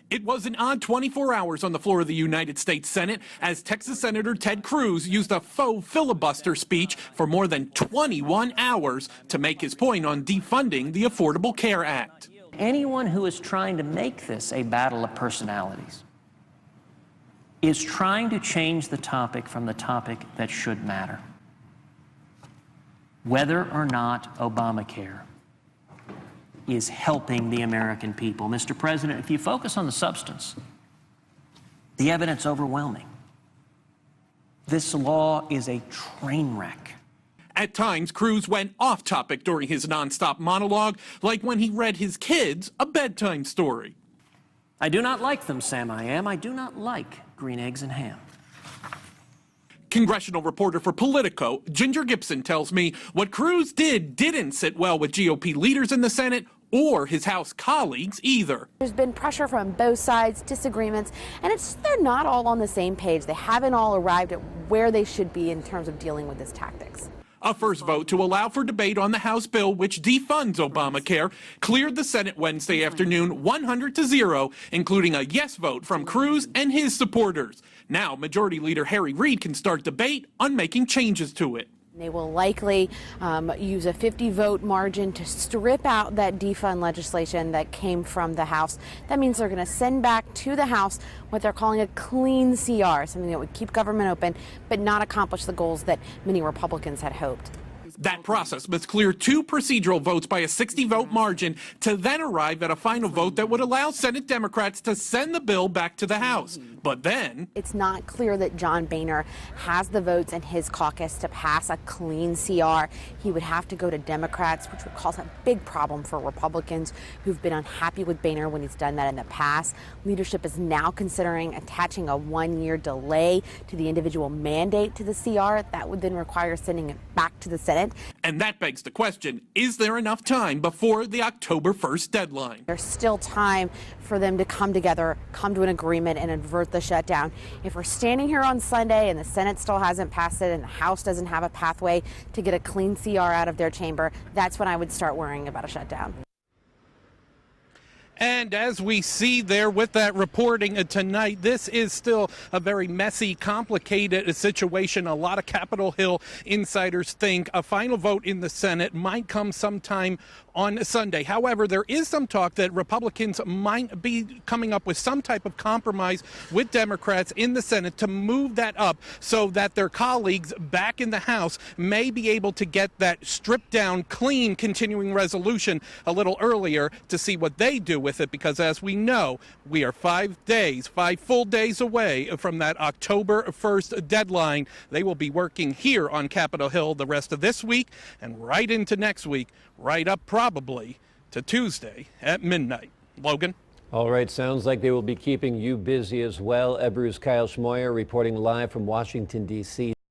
It was an odd 24 hours on the floor of the United States Senate as Texas Senator Ted Cruz used a faux filibuster speech for more than 21 hours to make his point on defunding the Affordable Care Act. Anyone who is trying to make this a battle of personalities is trying to change the topic from the topic that should matter. Whether or not Obamacare is helping the American people. Mr. President, if you focus on the substance, the evidence overwhelming. This law is a train wreck. At times, Cruz went off topic during his nonstop monologue, like when he read his kids a bedtime story. I do not like them, Sam I am. I do not like green eggs and ham. Congressional reporter for Politico, Ginger Gibson, tells me what Cruz didn't sit well with GOP leaders in the Senate or his House colleagues either. There's been pressure from both sides, disagreements, and they're not all on the same page. They haven't all arrived at where they should be in terms of dealing with his tactics. A first vote to allow for debate on the House bill which defunds Obamacare cleared the Senate Wednesday afternoon 100-0, including a yes vote from Cruz and his supporters. Now, Majority Leader Harry Reid can start debate on making changes to it. They will likely use a 50-vote margin to strip out that defund legislation that came from the House. That means they're going to send back to the House what they're calling a clean CR, something that would keep government open but not accomplish the goals that many Republicans had hoped. That process must clear 2 procedural votes by a 60-vote margin to then arrive at a final vote that would allow Senate Democrats to send the bill back to the House. But then it's not clear that John Boehner has the votes in his caucus to pass a clean CR. He would have to go to Democrats, which would cause a big problem for Republicans who've been unhappy with Boehner when he's done that in the past. Leadership is now considering attaching a 1-year delay to the individual mandate to the CR. That would then require sending it back to the Senate. And that begs the question, is there enough time before the October 1st deadline? There's still time for them to come together, come to an agreement, and avert the shutdown. If we're standing here on Sunday and the Senate still hasn't passed it and the House doesn't have a pathway to get a clean CR out of their chamber, that's when I would start worrying about a shutdown. And as we see there with that reporting tonight, this is still a very messy, complicated situation. A lot of Capitol Hill insiders think a final vote in the Senate might come sometime on Sunday. However, there is some talk that Republicans might be coming up with some type of compromise with Democrats in the Senate to move that up so that their colleagues back in the House may be able to get that stripped down, clean continuing resolution a little earlier to see what they do with it, because as we know, we are 5 full days away from that October 1st deadline. They will be working here on Capitol Hill the rest of this week and right into next week, right up probably to Tuesday at midnight. Logan? All right, sounds like they will be keeping you busy as well. Ebru's Kyle Schmoyer reporting live from Washington, D.C.